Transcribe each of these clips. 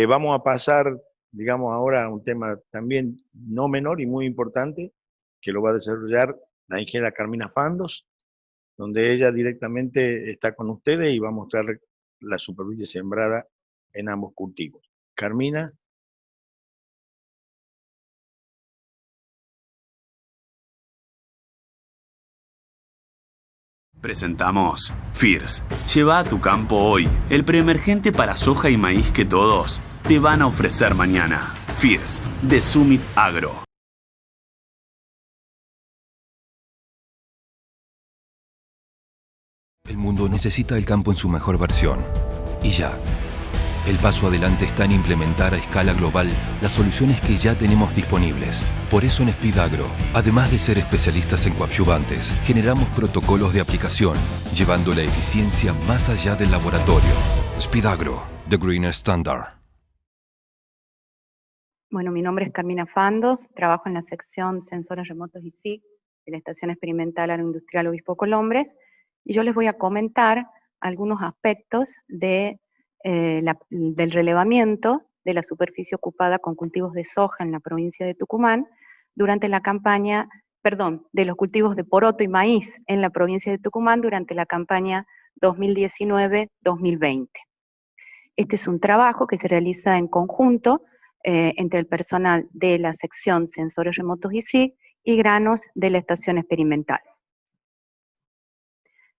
Vamos a pasar, digamos, ahora a un tema también no menor y muy importante, que lo va a desarrollar la ingeniera Carmina Fandos, donde ella directamente está con ustedes y va a mostrar la superficie sembrada en ambos cultivos. Carmina. Presentamos FIRS. Lleva a tu campo hoy el preemergente para soja y maíz que todos te van a ofrecer mañana. FIRS, de Summit Agro. El mundo necesita el campo en su mejor versión. Y ya. El paso adelante está en implementar a escala global las soluciones que ya tenemos disponibles. Por eso en Speed Agro, además de ser especialistas en coadyuvantes, generamos protocolos de aplicación, llevando la eficiencia más allá del laboratorio. Speed Agro, the greener standard. Bueno, mi nombre es Carmina Fandos, trabajo en la sección Sensores Remotos y SIC de la Estación Experimental Agroindustrial Obispo Colombres, y yo les voy a comentar algunos aspectos del relevamiento de la superficie ocupada con cultivos de soja en la provincia de Tucumán durante la campaña, de los cultivos de poroto y maíz en la provincia de Tucumán durante la campaña 2019-2020. Este es un trabajo que se realiza en conjunto entre el personal de la sección Sensores Remotos y SIC y granos de la estación experimental.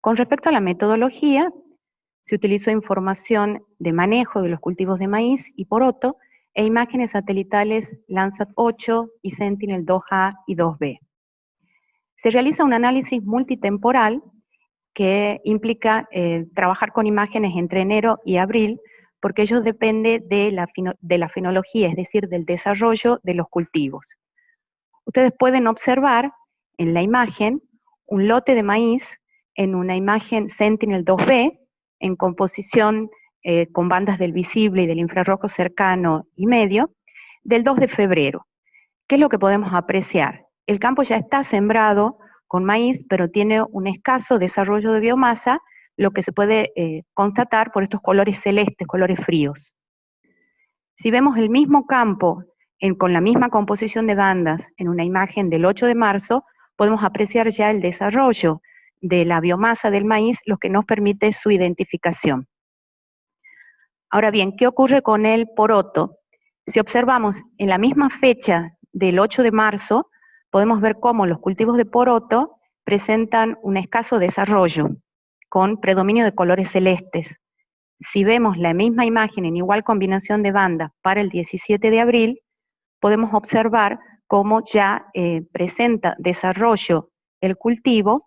Con respecto a la metodología, se utilizó información de manejo de los cultivos de maíz y poroto e imágenes satelitales Landsat 8 y Sentinel 2A y 2B. Se realiza un análisis multitemporal que implica trabajar con imágenes entre enero y abril, porque ello depende de la fenología, es decir, del desarrollo de los cultivos. Ustedes pueden observar en la imagen un lote de maíz en una imagen Sentinel 2B, en composición con bandas del visible y del infrarrojo cercano y medio, del 2 de febrero. ¿Qué es lo que podemos apreciar? El campo ya está sembrado con maíz, pero tiene un escaso desarrollo de biomasa, lo que se puede constatar por estos colores celestes, colores fríos. Si vemos el mismo campo con la misma composición de bandas en una imagen del 8 de marzo, podemos apreciar ya el desarrollo de la biomasa del maíz, lo que nos permite su identificación. Ahora bien, ¿qué ocurre con el poroto? Si observamos en la misma fecha del 8 de marzo, podemos ver cómo los cultivos de poroto presentan un escaso desarrollo, con predominio de colores celestes. Si vemos la misma imagen en igual combinación de bandas para el 17 de abril, podemos observar cómo ya presenta desarrollo el cultivo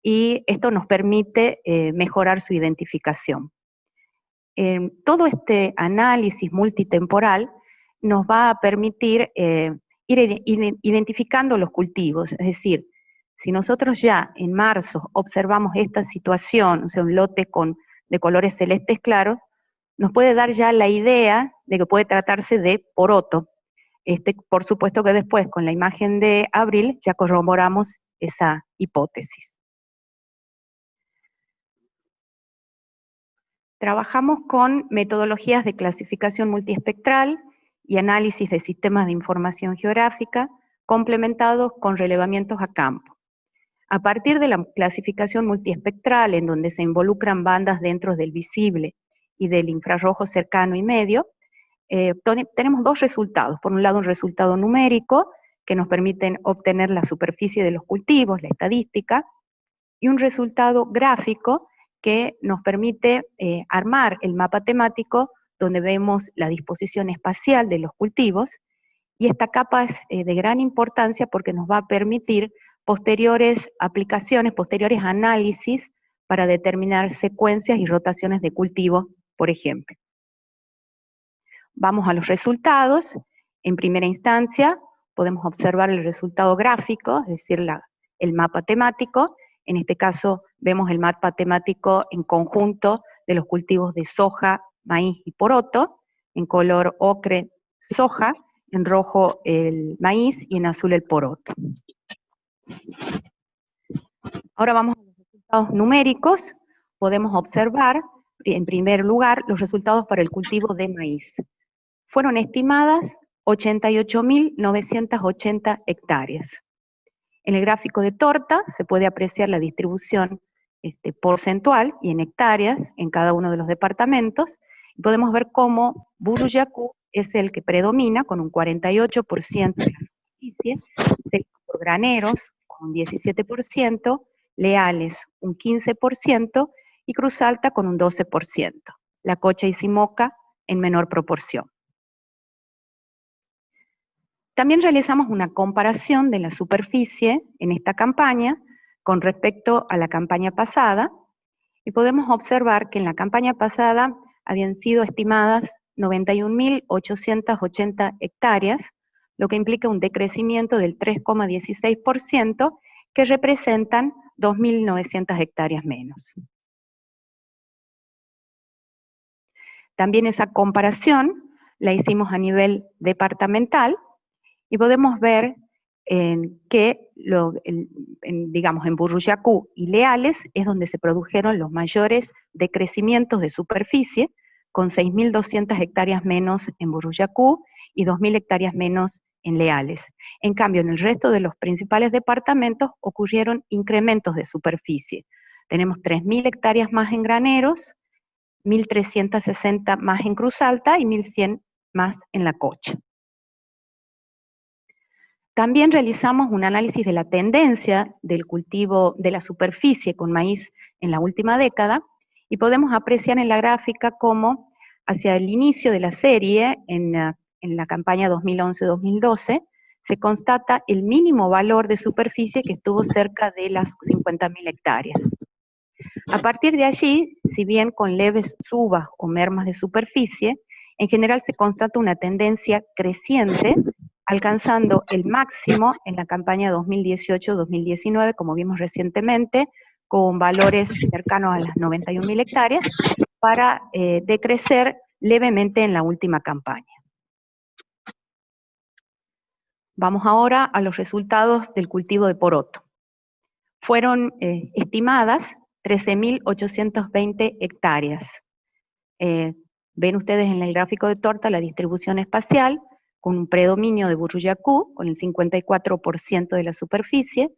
y esto nos permite mejorar su identificación. Todo este análisis multitemporal nos va a permitir ir identificando los cultivos, es decir, si nosotros ya en marzo observamos esta situación, o sea, un lote de colores celestes claros, nos puede dar ya la idea de que puede tratarse de poroto. Por supuesto que después, con la imagen de abril, ya corroboramos esa hipótesis. Trabajamos con metodologías de clasificación multiespectral y análisis de sistemas de información geográfica, complementados con relevamientos a campo. A partir de la clasificación multiespectral, en donde se involucran bandas dentro del visible y del infrarrojo cercano y medio, tenemos dos resultados. Por un lado, un resultado numérico, que nos permiten obtener la superficie de los cultivos, la estadística, y un resultado gráfico que nos permite armar el mapa temático donde vemos la disposición espacial de los cultivos, y esta capa es de gran importancia porque nos va a permitir posteriores aplicaciones, posteriores análisis para determinar secuencias y rotaciones de cultivo, por ejemplo. Vamos a los resultados. En primera instancia podemos observar el resultado gráfico, es decir, el mapa temático. En este caso vemos el mapa temático en conjunto de los cultivos de soja, maíz y poroto, en color ocre soja, en rojo el maíz y en azul el poroto. Ahora vamos a los resultados numéricos. Podemos observar, en primer lugar, los resultados para el cultivo de maíz. fueron estimadas 88.980 hectáreas. En el gráfico de torta se puede apreciar la distribución porcentual y en hectáreas en cada uno de los departamentos, y podemos ver cómo Buruyacú es el que predomina con un 48% de la superficie, seguido por Graneros con un 17%, Leales un 15% y Cruz Alta con un 12%. La Cocha y Simoca en menor proporción. También realizamos una comparación de la superficie en esta campaña con respecto a la campaña pasada, y podemos observar que en la campaña pasada habían sido estimadas 91.880 hectáreas, lo que implica un decrecimiento del 3,16%, que representan 2.900 hectáreas menos. También esa comparación la hicimos a nivel departamental, y podemos ver que, digamos, en Buruyacú y Leales es donde se produjeron los mayores decrecimientos de superficie, con 6.200 hectáreas menos en Buruyacú y 2.000 hectáreas menos en Leales. En cambio, en el resto de los principales departamentos ocurrieron incrementos de superficie. Tenemos 3.000 hectáreas más en Graneros, 1.360 más en Cruz Alta y 1.100 más en La Cocha. También realizamos un análisis de la tendencia del cultivo de la superficie con maíz en la última década, y podemos apreciar en la gráfica cómo hacia el inicio de la serie, en la campaña 2011-2012, se constata el mínimo valor de superficie que estuvo cerca de las 50.000 hectáreas. A partir de allí, si bien con leves subas o mermas de superficie, en general se constata una tendencia creciente, alcanzando el máximo en la campaña 2018-2019, como vimos recientemente, con valores cercanos a las 91.000 hectáreas, para decrecer levemente en la última campaña. Vamos ahora a los resultados del cultivo de poroto. Fueron estimadas 13.820 hectáreas. Ven ustedes en el gráfico de torta la distribución espacial, con un predominio de Buruyacú, con el 54% de la superficie,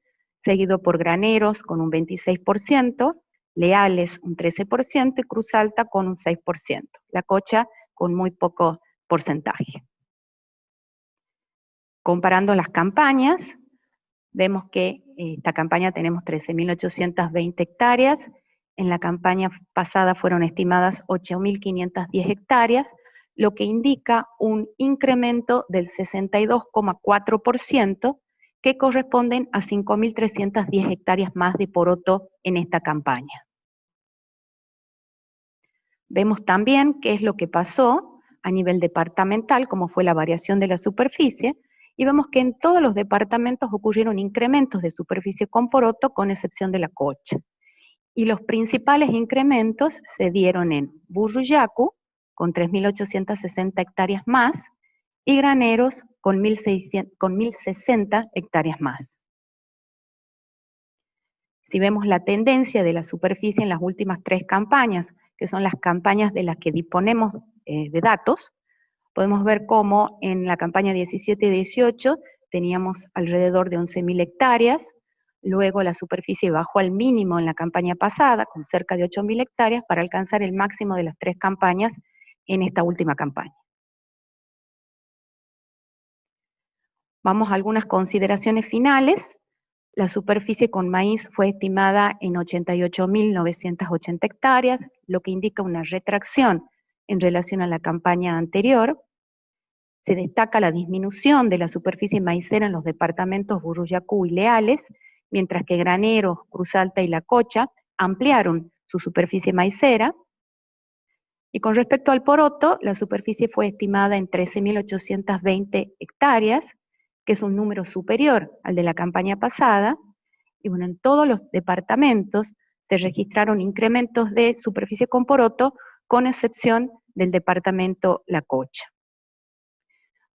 seguido por Graneros con un 26%, Leales un 13% y Cruz Alta con un 6%. La Cocha con muy poco porcentaje. Comparando las campañas, vemos que esta campaña tenemos 13.820 hectáreas, en la campaña pasada fueron estimadas 8.510 hectáreas, lo que indica un incremento del 62,4%, que corresponden a 5.310 hectáreas más de poroto en esta campaña. Vemos también qué es lo que pasó a nivel departamental, cómo fue la variación de la superficie, y vemos que en todos los departamentos ocurrieron incrementos de superficie con poroto, con excepción de La Cocha. Y los principales incrementos se dieron en Buruyacú, con 3.860 hectáreas más, y Graneros con 1.060 hectáreas más. Si vemos la tendencia de la superficie en las últimas 3 campañas, que son las campañas de las que disponemos de datos, podemos ver cómo en la campaña 17 y 18 teníamos alrededor de 11.000 hectáreas, luego la superficie bajó al mínimo en la campaña pasada, con cerca de 8.000 hectáreas, para alcanzar el máximo de las 3 campañas en esta última campaña. Vamos a algunas consideraciones finales. La superficie con maíz fue estimada en 88.980 hectáreas, lo que indica una retracción en relación a la campaña anterior. Se destaca la disminución de la superficie maicera en los departamentos Buruyacú y Leales, mientras que Graneros, Cruz Alta y La Cocha ampliaron su superficie maicera. Y con respecto al poroto, la superficie fue estimada en 13.820 hectáreas, que es un número superior al de la campaña pasada, y bueno, en todos los departamentos se registraron incrementos de superficie con poroto, con excepción del departamento La Cocha.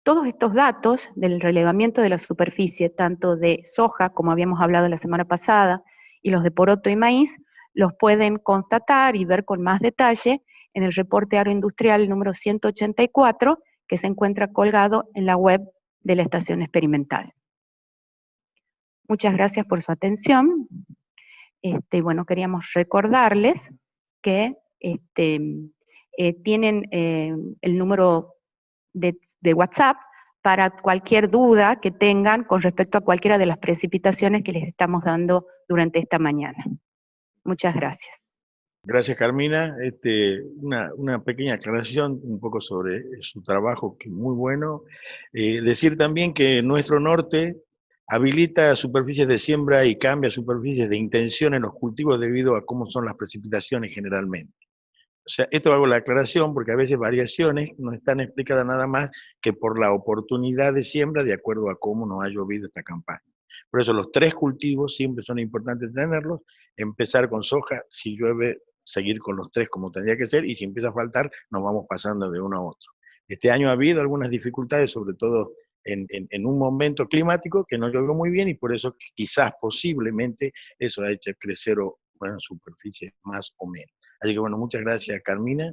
Todos estos datos del relevamiento de la superficie, tanto de soja, como habíamos hablado la semana pasada, y los de poroto y maíz, los pueden constatar y ver con más detalle en el reporte agroindustrial número 184, que se encuentra colgado en la web de la estación experimental. Muchas gracias por su atención. Bueno, queríamos recordarles que tienen el número de WhatsApp para cualquier duda que tengan con respecto a cualquiera de las precipitaciones que les estamos dando durante esta mañana. Muchas gracias. Gracias, Carmina. Una pequeña aclaración un poco sobre su trabajo, que es muy bueno. Decir también que nuestro norte habilita superficies de siembra y cambia superficies de intención en los cultivos debido a cómo son las precipitaciones generalmente. O sea, esto hago la aclaración porque a veces variaciones no están explicadas nada más que por la oportunidad de siembra de acuerdo a cómo nos ha llovido esta campaña. Por eso los 3 cultivos siempre son importantes tenerlos, empezar con soja, si llueve, seguir con los 3 como tendría que ser, y si empieza a faltar, nos vamos pasando de uno a otro. Este año ha habido algunas dificultades, sobre todo en un momento climático que no llovió muy bien, y por eso quizás posiblemente eso ha hecho crecer una superficie más o menos. Así que bueno, muchas gracias, Carmina.